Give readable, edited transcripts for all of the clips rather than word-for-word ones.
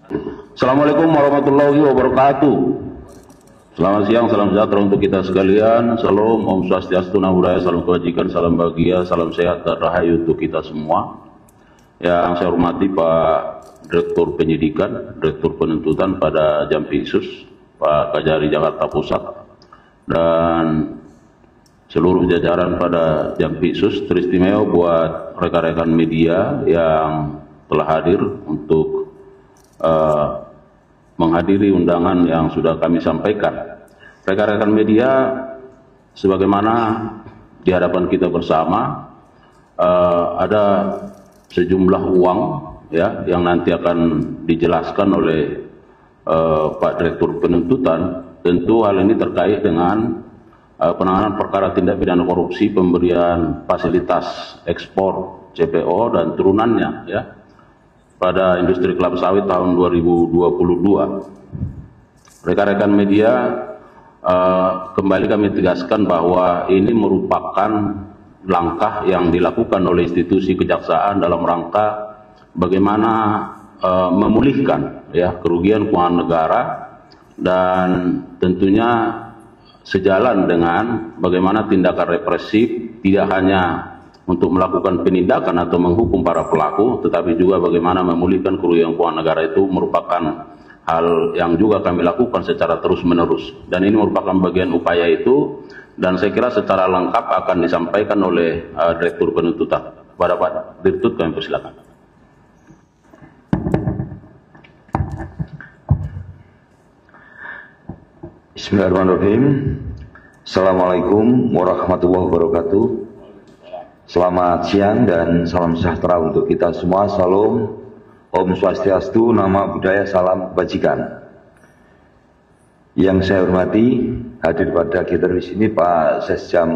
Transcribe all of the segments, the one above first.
Assalamualaikum warahmatullahi wabarakatuh. Selamat siang, salam sejahtera untuk kita sekalian. Salam, Om Swastiastu, Namo Buddhaya, salam kebajikan, salam bahagia, salam sehat dan rahayu untuk kita semua. Yang saya hormati Pak Direktur Penyidikan, Direktur Penuntutan pada Jampitsus, Pak Kajari Jakarta Pusat, dan seluruh jajaran pada Jampitsus. Teristimewa buat rekan-rekan media yang telah hadir untuk menghadiri undangan yang sudah kami sampaikan. Rekan-rekan media, sebagaimana di hadapan kita bersama ada sejumlah uang ya yang nanti akan dijelaskan oleh Pak Direktur Penuntutan. Tentu hal ini terkait dengan penanganan perkara tindak pidana korupsi, pemberian fasilitas ekspor CPO dan turunannya ya pada industri kelapa sawit tahun 2022. Rekan-rekan media, kembali kami tegaskan bahwa ini merupakan langkah yang dilakukan oleh institusi kejaksaan dalam rangka bagaimana memulihkan ya kerugian keuangan negara, dan tentunya sejalan dengan bagaimana tindakan represif tidak hanya untuk melakukan penindakan atau menghukum para pelaku, tetapi juga bagaimana memulihkan kerugian keuangan negara. itu merupakan hal yang juga kami lakukan secara terus-menerus, dan ini merupakan bagian upaya itu, dan saya kira secara lengkap akan disampaikan oleh Direktur Penuntutan. Kepada Pak Direktur kami persilakan. Bismillahirrahmanirrahim. Assalamualaikum warahmatullahi wabarakatuh. Selamat siang dan salam sejahtera untuk kita semua. Salam, Om Swastiastu, Namo Buddhaya, salam kebajikan. Yang saya hormati, hadir pada kita di sini Pak Sesjam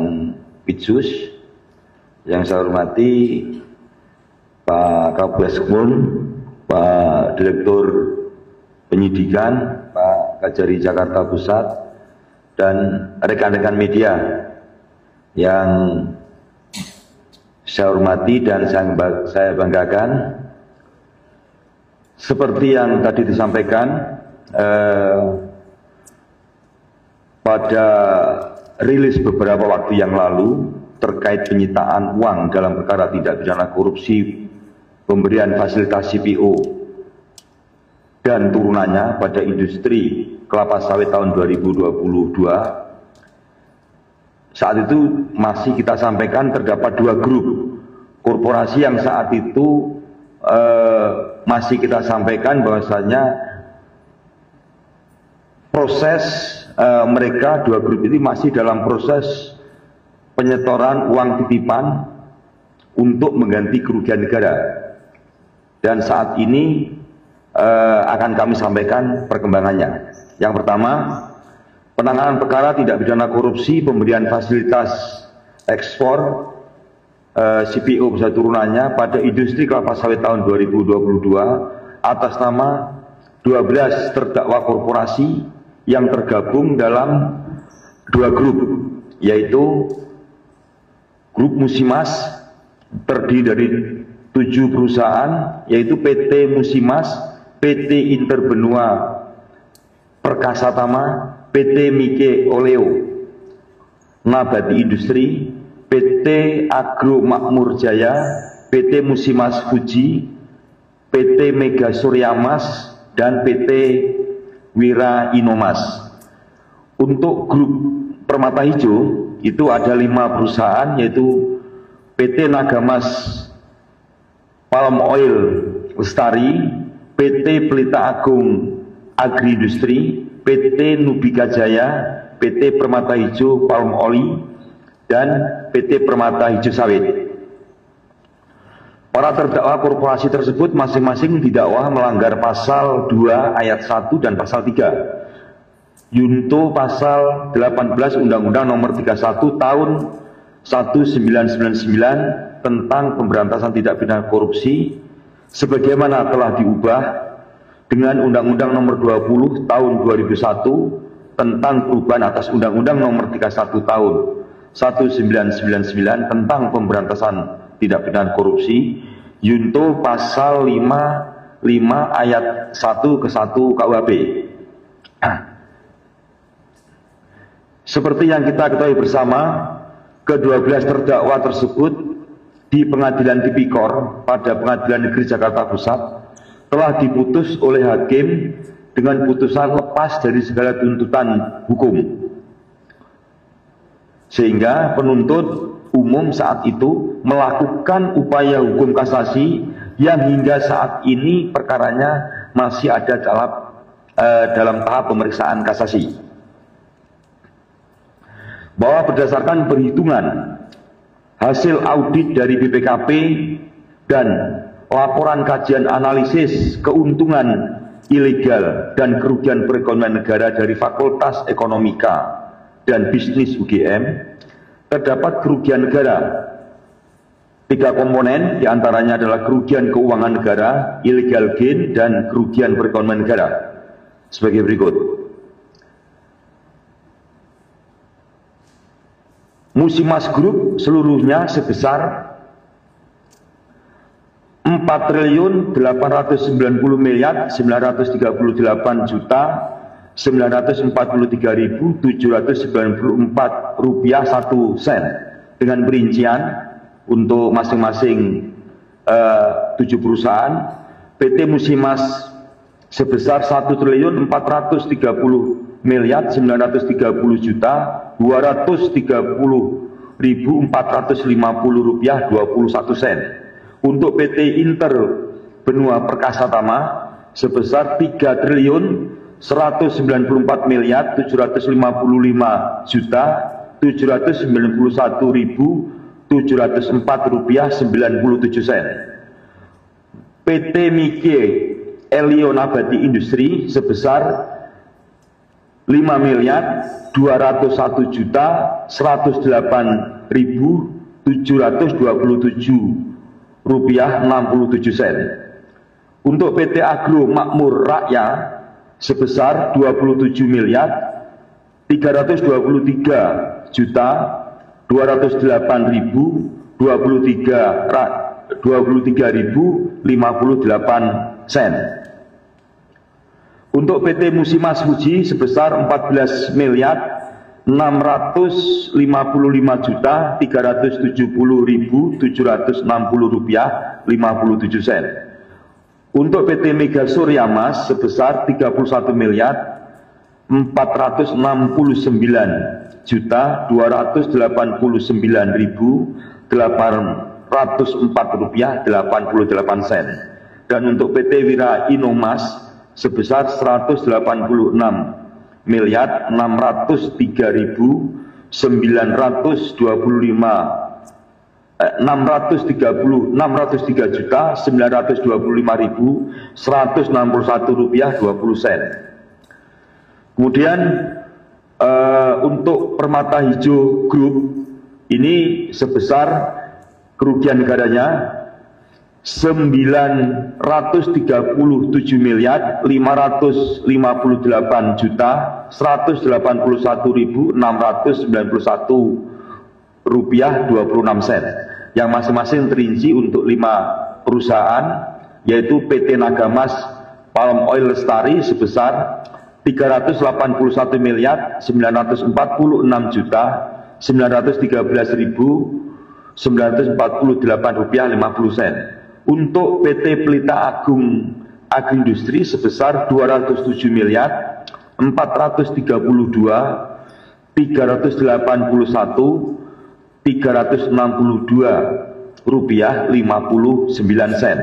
Pitsus. Yang saya hormati Pak Kapolres Kebun, Pak Direktur Penyidikan, Pak Kajari Jakarta Pusat, dan rekan-rekan media yang saya hormati dan saya banggakan. Seperti yang tadi disampaikan pada rilis beberapa waktu yang lalu terkait penyitaan uang dalam perkara tindak pidana korupsi, pemberian fasilitas CPO dan turunannya pada industri kelapa sawit tahun 2022. Saat itu masih kita sampaikan terdapat dua grup korporasi yang saat itu masih kita sampaikan bahwasanya proses mereka dua grup ini masih dalam proses penyetoran uang titipan untuk mengganti kerugian negara. Dan saat ini akan kami sampaikan perkembangannya. Yang pertama, penanganan perkara tindak pidana korupsi, pemberian fasilitas ekspor CPO beserta turunannya pada industri kelapa sawit tahun 2022 atas nama 12 terdakwa korporasi yang tergabung dalam dua grup, yaitu grup Musimas terdiri dari 7 perusahaan, yaitu PT Musimas, PT Interbenua Perkasa Tama, PT Mike Oleo, Nabati Industri, PT Agro Makmur Jaya, PT Musimas Fuji, PT Mega Suryamas, dan PT Wira Inomas. Untuk grup Permata Hijau itu ada 5 perusahaan, yaitu PT Nagamas Palm Oil Lestari, PT Pelita Agung Agri Industri, PT Nubika Jaya, PT Permata Hijau Palm Oli, dan PT Permata Hijau Sawit. Para terdakwa korporasi tersebut masing-masing didakwa melanggar pasal 2 ayat 1 dan pasal 3 Yunto pasal 18 Undang-Undang Nomor 31 Tahun 1999 tentang pemberantasan tindak pidana korupsi, sebagaimana telah diubah dengan Undang-Undang Nomor 20 Tahun 2001 tentang perubahan atas Undang-Undang Nomor 31 Tahun 1999 tentang pemberantasan tindak pidana korupsi, Yunto pasal 5 5 ayat 1 ke 1 KUHP. Seperti yang kita ketahui bersama, ke-12 terdakwa tersebut di Pengadilan Tipikor pada Pengadilan Negeri Jakarta Pusat telah diputus oleh hakim dengan putusan lepas dari segala tuntutan hukum. Sehingga penuntut umum saat itu melakukan upaya hukum kasasi yang hingga saat ini perkaranya masih ada dalam tahap pemeriksaan kasasi. Bahwa berdasarkan perhitungan hasil audit dari BPKP dan laporan kajian analisis keuntungan ilegal dan kerugian perekonomian negara dari Fakultas Ekonomika dan Bisnis UGM, terdapat kerugian negara 3 komponen, diantaranya adalah kerugian keuangan negara, illegal gain, dan kerugian perekonomian negara sebagai berikut. Musimas Group seluruhnya sebesar 4.838.943.794 rupiah 1 sen dengan perincian untuk masing-masing 7 perusahaan. PT Musimas sebesar 1.430.930.230.450 rupiah 21 sen. Untuk PT Inter Benua Perkasa Tama sebesar 3.145.755.791.704 rupiah 97 sen. PT Mike Elio Nabati Industri sebesar 5.201.108.727 rupiah 67 sen. Untuk PT Agro Makmur Rakyat sebesar 27.323.058 sen. Untuk PT Musimas Fuji sebesar 14.655.370.760 rupiah 57 sen. Untuk PT Mega Surya Mas sebesar 31.469.289.804 rupiah 88 sen. Dan untuk PT Wira Inomas sebesar 603.925.161 rupiah 20 sen. Kemudian untuk Permata Hijau Group ini sebesar kerugian negaranya 938.181.691 rupiah 26 sen, yang masing-masing terinci untuk 5 perusahaan, yaitu PT Nagamas Palm Oil Lestari sebesar 381.941.913.948 rupiah 50 sen. Untuk PT Pelita Agung Agriindustri sebesar 207.432.381.362 rupiah 59 sen.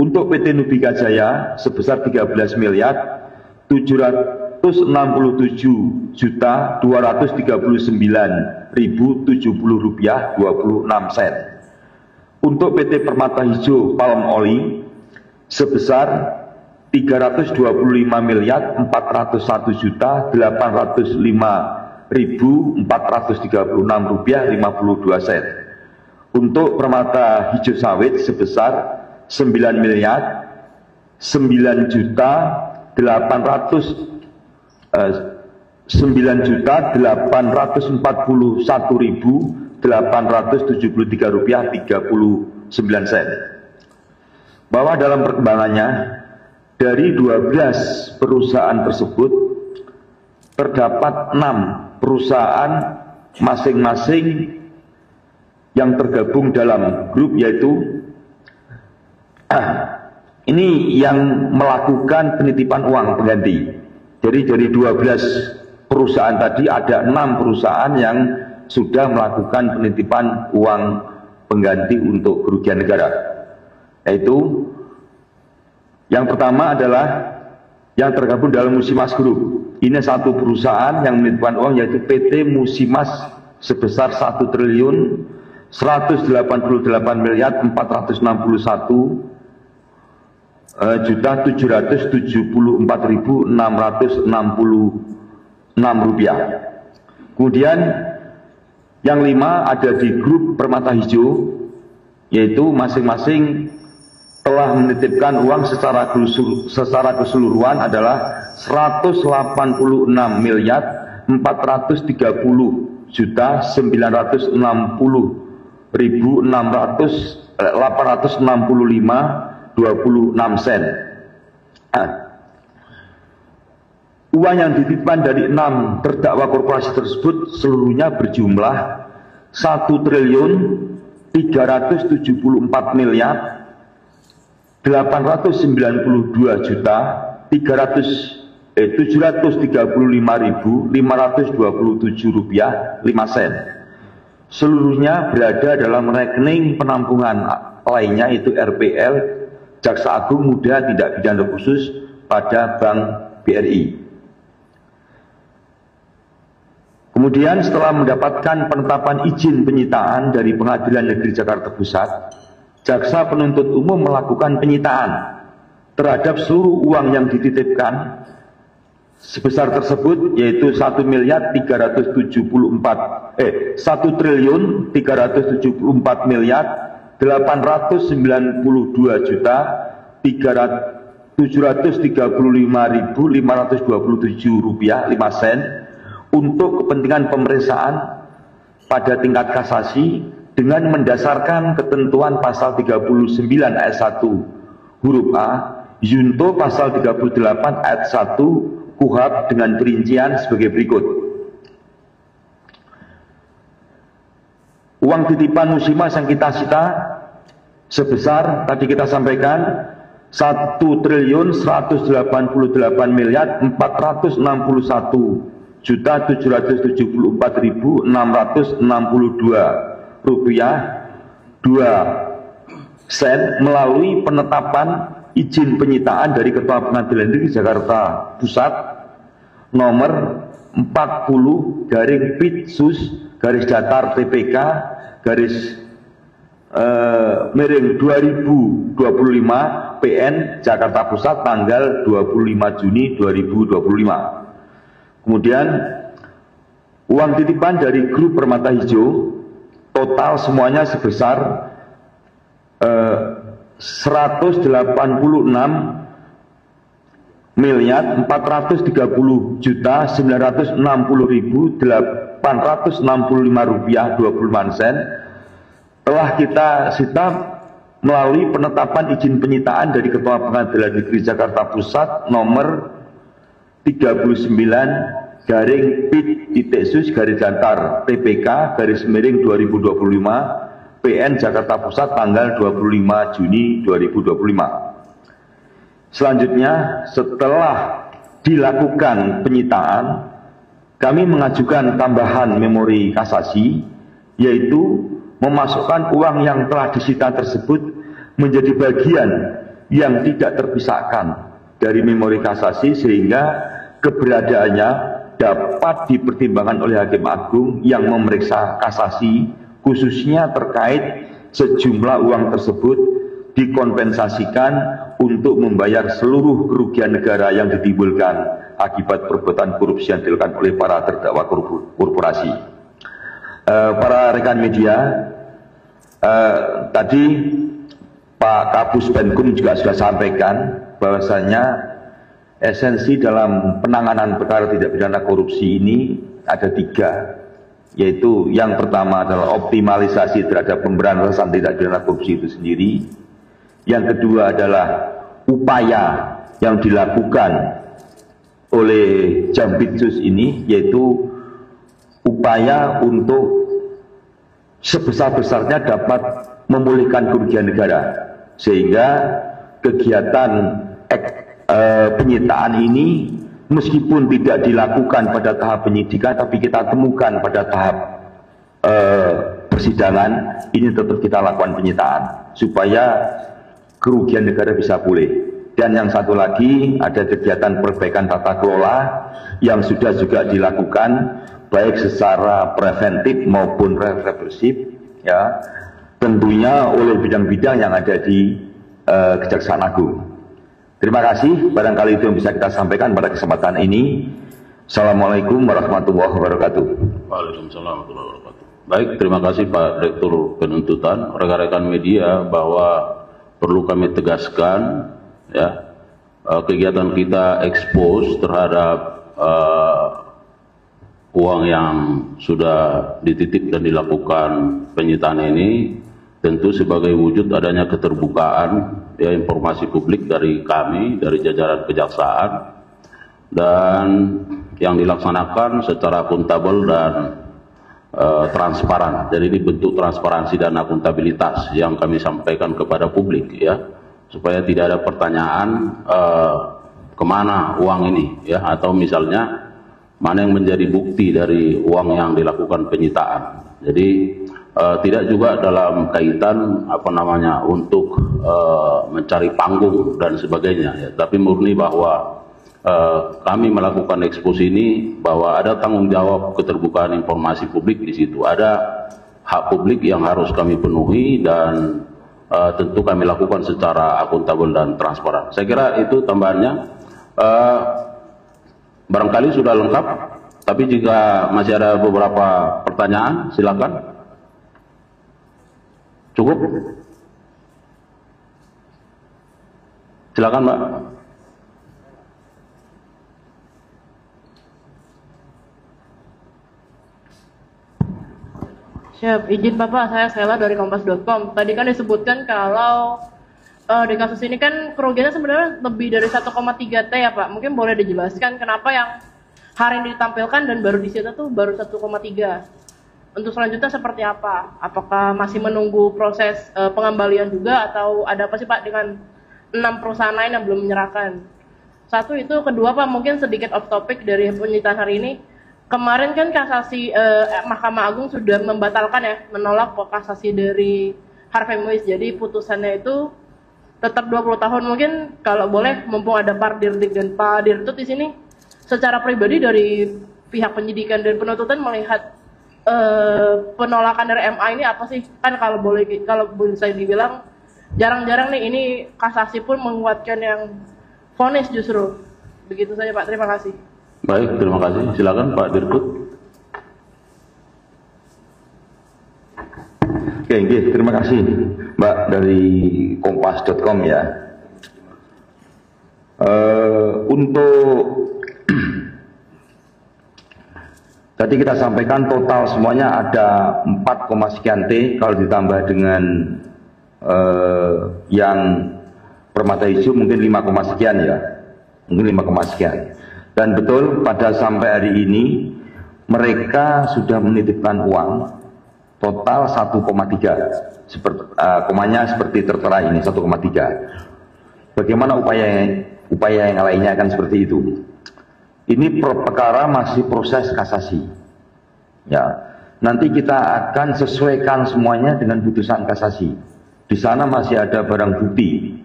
Untuk PT Nubika Jaya sebesar 13.739.070 rupiah 26 sen. Untuk PT Permata Hijau Palm Oil sebesar 322.401.805.436 rupiah 52 sen. Untuk Permata Hijau Sawit sebesar 9.841.873 rupiah 39 sen. Bahwa dalam perkembangannya dari 12 perusahaan tersebut terdapat 6 perusahaan masing-masing yang tergabung dalam grup, yaitu ini yang melakukan penitipan uang pengganti. Jadi dari 12 perusahaan tadi ada 6 perusahaan yang sudah melakukan penitipan uang pengganti untuk kerugian negara. Yaitu yang pertama adalah yang tergabung dalam Musimas Group. Ini satu perusahaan yang menitipkan uang, yaitu PT Musimas sebesar 1.088.774.666 rupiah. Kemudian yang 5 ada di grup Permata Hijau, yaitu masing-masing telah menitipkan uang secara keseluruhan adalah 1.460.430.960.865.26 sen. Uang yang dititipkan dari 6 terdakwa korporasi tersebut seluruhnya berjumlah 1.832.735.527 rupiah 5 sen. Seluruhnya berada dalam rekening penampungan lainnya, yaitu RPL Jaksa Agung Muda Tindak Pidana Khusus pada Bank BRI. Kemudian setelah mendapatkan penetapan izin penyitaan dari Pengadilan Negeri Jakarta Pusat, Jaksa Penuntut Umum melakukan penyitaan terhadap seluruh uang yang dititipkan sebesar tersebut, yaitu 1.335.527 rupiah 5 sen untuk kepentingan pemeriksaan pada tingkat kasasi dengan mendasarkan ketentuan pasal 39 ayat 1 huruf A junto pasal 38 ayat 1 KUHP dengan perincian sebagai berikut. Uang titipan Musimas yang kita sita sebesar tadi kita sampaikan 1.181.461.774.662 rupiah 2 sen melalui penetapan izin penyitaan dari Ketua Pengadilan Negeri Jakarta Pusat nomor 40/PIT/2025 PN Jakarta Pusat tanggal 25 Juni 2025. Kemudian uang titipan dari grup Permata Hijau total semuanya sebesar 1.430.960.865 rupiah 25 sen telah kita sita melalui penetapan izin penyitaan dari Ketua Pengadilan Negeri Jakarta Pusat nomor 39/PIT/TPK/2025 PN Jakarta Pusat tanggal 25 Juni 2025. Selanjutnya, setelah dilakukan penyitaan, kami mengajukan tambahan memori kasasi, yaitu memasukkan uang yang telah disita tersebut menjadi bagian yang tidak terpisahkan dari memori kasasi sehingga keberadaannya dapat dipertimbangkan oleh Hakim Agung yang memeriksa kasasi, khususnya terkait sejumlah uang tersebut dikompensasikan untuk membayar seluruh kerugian negara yang ditimbulkan akibat perbuatan korupsi yang dilakukan oleh para terdakwa korporasi. Para rekan media, tadi Pak Kapus Penkum juga sudah sampaikan bahwasanya esensi dalam penanganan perkara tindak pidana korupsi ini ada 3, yaitu yang pertama adalah optimalisasi terhadap pemberantasan tindak pidana korupsi itu sendiri. Yang kedua adalah upaya yang dilakukan oleh Jampitsus ini, yaitu upaya untuk sebesar-besarnya dapat memulihkan kerugian negara, sehingga kegiatan penyitaan ini meskipun tidak dilakukan pada tahap penyidikan, tapi kita temukan pada tahap persidangan, ini tetap kita lakukan penyitaan supaya kerugian negara bisa pulih. Dan yang satu lagi, ada kegiatan perbaikan tata kelola yang sudah juga dilakukan baik secara preventif maupun represif, ya, tentunya oleh bidang-bidang yang ada di Kejaksaan Agung. Terima kasih, barangkali itu yang bisa kita sampaikan pada kesempatan ini. Assalamualaikum warahmatullahi wabarakatuh. Waalaikumsalam warahmatullahi wabarakatuh. Baik, terima kasih Pak Direktur Penuntutan. Rekan-rekan media, bahwa perlu kami tegaskan, ya, kegiatan kita expose terhadap uang yang sudah dititip dan dilakukan penyitaan ini tentu sebagai wujud adanya keterbukaan, ya, informasi publik dari kami, dari jajaran kejaksaan, dan yang dilaksanakan secara akuntabel dan transparan. Jadi ini bentuk transparansi dan akuntabilitas yang kami sampaikan kepada publik, ya, supaya tidak ada pertanyaan kemana uang ini, ya, atau misalnya mana yang menjadi bukti dari uang yang dilakukan penyitaan. Jadi tidak juga dalam kaitan untuk mencari panggung dan sebagainya, ya, tapi murni bahwa kami melakukan ekspos ini bahwa ada tanggung jawab keterbukaan informasi publik di situ, ada hak publik yang harus kami penuhi, dan tentu kami lakukan secara akuntabel dan transparan. Saya kira itu tambahannya. Barangkali sudah lengkap, tapi jika masih ada beberapa pertanyaan, silakan. Cukup? Silakan, Mbak. Siap, izin Bapak, saya Sela dari Kompas.com. Tadi kan disebutkan kalau di kasus ini kan kerugiannya sebenarnya lebih dari 1,3 T ya Pak. Mungkin boleh dijelaskan kenapa yang hari ini ditampilkan dan baru disita tuh baru 1,3. Untuk selanjutnya seperti apa? Apakah masih menunggu proses pengembalian juga, atau ada apa sih Pak dengan 6 perusahaan lain yang belum menyerahkan? Satu itu. Kedua Pak, mungkin sedikit off topic dari penyitaan hari ini. Kemarin kan kasasi Mahkamah Agung sudah membatalkan, ya, menolak kasasi dari Harvey Muiz. Jadi putusannya itu tetap 20 tahun. Mungkin kalau boleh, mumpung ada Pak Dirdik dan Pak Dirtut di sini, secara pribadi dari pihak penyidikan dan penuntutan melihat penolakan dari MA ini apa sih? Kan kalau boleh saya dibilang jarang-jarang nih ini kasasi pun menguatkan yang vonis justru. Begitu saja Pak, terima kasih. Baik, terima kasih. Silakan Pak Dirtut. Oke, terima kasih Mbak dari Kompas.com, ya. Untuk tadi kita sampaikan total semuanya ada 4, sekian T, kalau ditambah dengan yang permata hijau mungkin 5, sekian, ya. Mungkin 5, sekian. Dan betul pada sampai hari ini mereka sudah menitipkan uang total 1,3, komanya seperti tertera ini 1,3. Bagaimana upaya yang lainnya akan seperti itu? Ini perkara masih proses kasasi, ya. Nanti kita akan sesuaikan semuanya dengan putusan kasasi. Di sana masih ada barang bukti,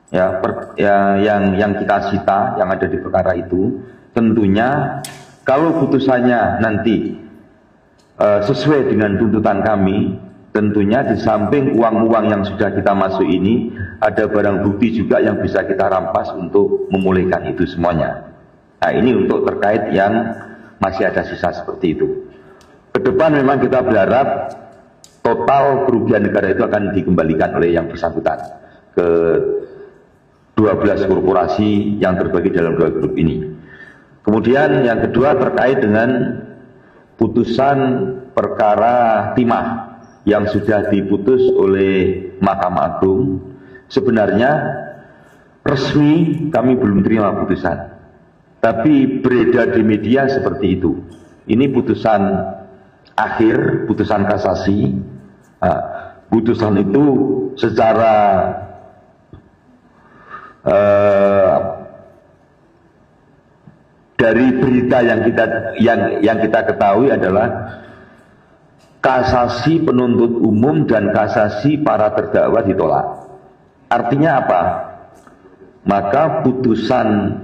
ya, yang kita sita yang ada di perkara itu. Tentunya kalau putusannya nanti sesuai dengan tuntutan kami, tentunya di samping uang-uang yang sudah kita masuk ini, ada barang bukti juga yang bisa kita rampas untuk memulihkan itu semuanya. Nah, ini untuk terkait yang masih ada sisa seperti itu. Kedepan memang kita berharap total kerugian negara itu akan dikembalikan oleh yang bersangkutan ke 12 korporasi yang terbagi dalam 2 grup ini. Kemudian yang kedua terkait dengan putusan perkara timah yang sudah diputus oleh Mahkamah Agung. Sebenarnya resmi kami belum terima putusan, tapi beredar di media seperti itu. Ini putusan akhir, putusan kasasi. Putusan itu secara dari berita yang kita ketahui adalah kasasi penuntut umum dan kasasi para terdakwa ditolak. Artinya apa? Maka putusan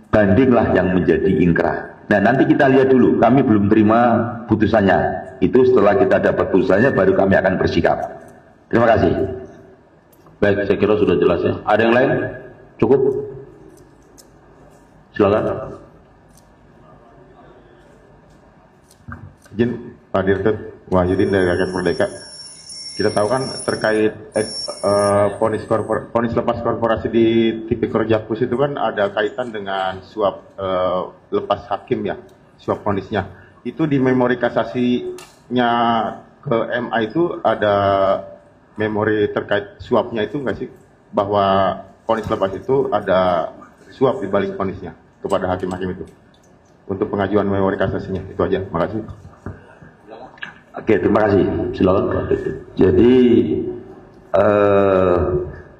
bandinglah yang menjadi ingkrah. Nah, nanti kita lihat dulu, kami belum terima putusannya. Itu setelah kita dapat putusannya baru kami akan bersikap. Terima kasih. Baik, saya kira sudah jelas ya. Ada yang lain? Cukup? Silakan. Izin Pak Dirtut Wahyudin dari Rakyat Merdeka. Kita tahu kan terkait vonis lepas korporasi di Tipikor Jakpus itu kan ada kaitan dengan suap lepas hakim ya, suap vonisnya. Itu di memori kasasinya ke MA itu ada memori terkait suapnya itu nggak sih? Bahwa vonis lepas itu ada suap di balik vonisnya kepada hakim-hakim itu. Untuk pengajuan memori kasasinya, itu aja. Makasih. Oke, terima kasih. Silakan Pak. Jadi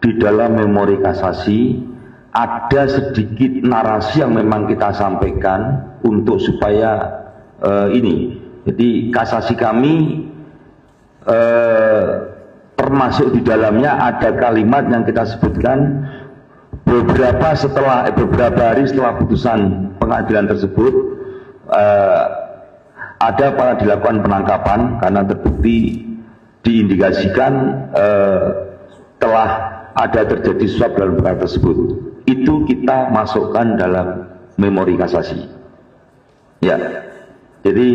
di dalam memori kasasi ada sedikit narasi yang memang kita sampaikan untuk supaya ini. Jadi kasasi kami termasuk di dalamnya ada kalimat yang kita sebutkan beberapa hari setelah putusan pengadilan tersebut ada pada dilakukan penangkapan karena terbukti diindikasikan telah ada terjadi suap dalam perkara tersebut. Itu kita masukkan dalam memori kasasi. Ya, jadi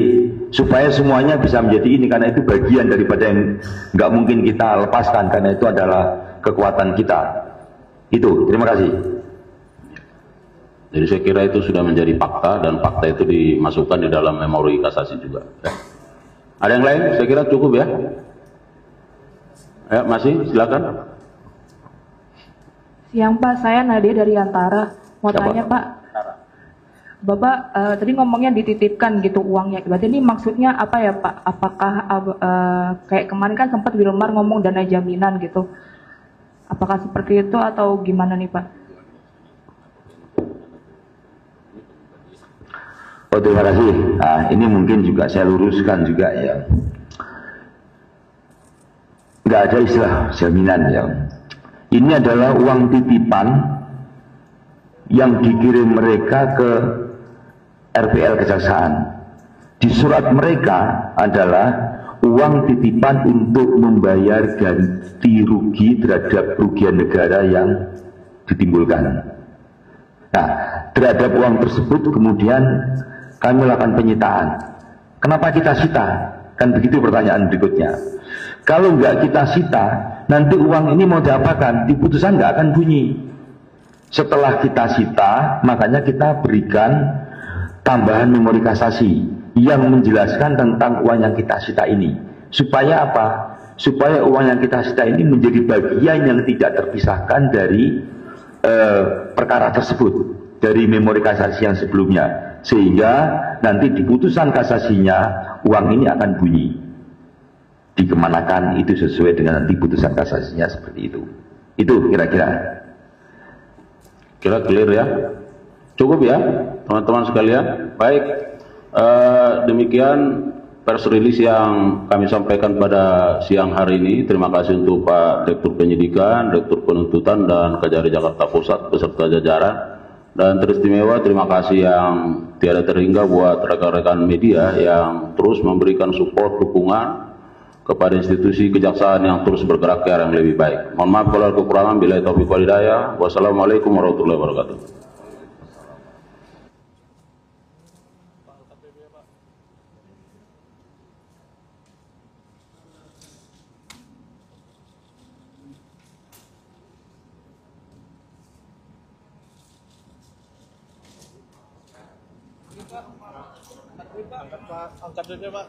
supaya semuanya bisa menjadi ini, karena itu bagian daripada yang nggak mungkin kita lepaskan karena itu adalah kekuatan kita. Itu, terima kasih. Jadi saya kira itu sudah menjadi fakta dan fakta itu dimasukkan di dalam memori kasasi juga. Ya. Ada yang lain? Saya kira cukup ya. Ya, masih silakan. Siang Pak, saya Nadia dari Antara. Mau Siapa? tanya Pak, Bapak tadi ngomongnya dititipkan gitu uangnya. Berarti ini maksudnya apa ya Pak? Apakah kayak kemarin kan sempat Wilmar ngomong dana jaminan gitu. Apakah seperti itu atau gimana nih Pak? Oh, terima kasih. Nah, ini mungkin juga saya luruskan juga ya. Nggak ada istilah jaminan ya. Ini adalah uang titipan yang dikirim mereka ke RPL Kejaksaan. Di surat mereka adalah uang titipan untuk membayar ganti rugi terhadap kerugian negara yang ditimbulkan. Nah, terhadap uang tersebut kemudian kami lakukan penyitaan. Kenapa kita sita? Kan begitu pertanyaan berikutnya. Kalau nggak kita sita, nanti uang ini mau diapakan? Di putusan nggak akan bunyi. Setelah kita sita, makanya kita berikan tambahan memori kasasi yang menjelaskan tentang uang yang kita sita ini. Supaya apa? Supaya uang yang kita sita ini menjadi bagian yang tidak terpisahkan dari perkara tersebut, dari memori kasasi yang sebelumnya. Sehingga nanti di putusan kasasinya uang ini akan bunyi. Dikemanakan itu sesuai dengan nanti putusan kasasinya seperti itu. Itu kira-kira. Kira clear ya? Cukup ya teman-teman sekalian? Baik, demikian press release yang kami sampaikan pada siang hari ini. Terima kasih untuk Pak Direktur Penyidikan, Direktur Penuntutan, dan Kejari Jakarta Pusat beserta jajaran. Dan teristimewa terima kasih yang tiada terhingga buat rekan-rekan media yang terus memberikan support, dukungan kepada institusi kejaksaan yang terus bergerak ke arah yang lebih baik. Mohon maaf kalau ada kekurangan. Billahi taufiq wal hidayah. Wassalamualaikum warahmatullahi wabarakatuh. Angkat saja Pak.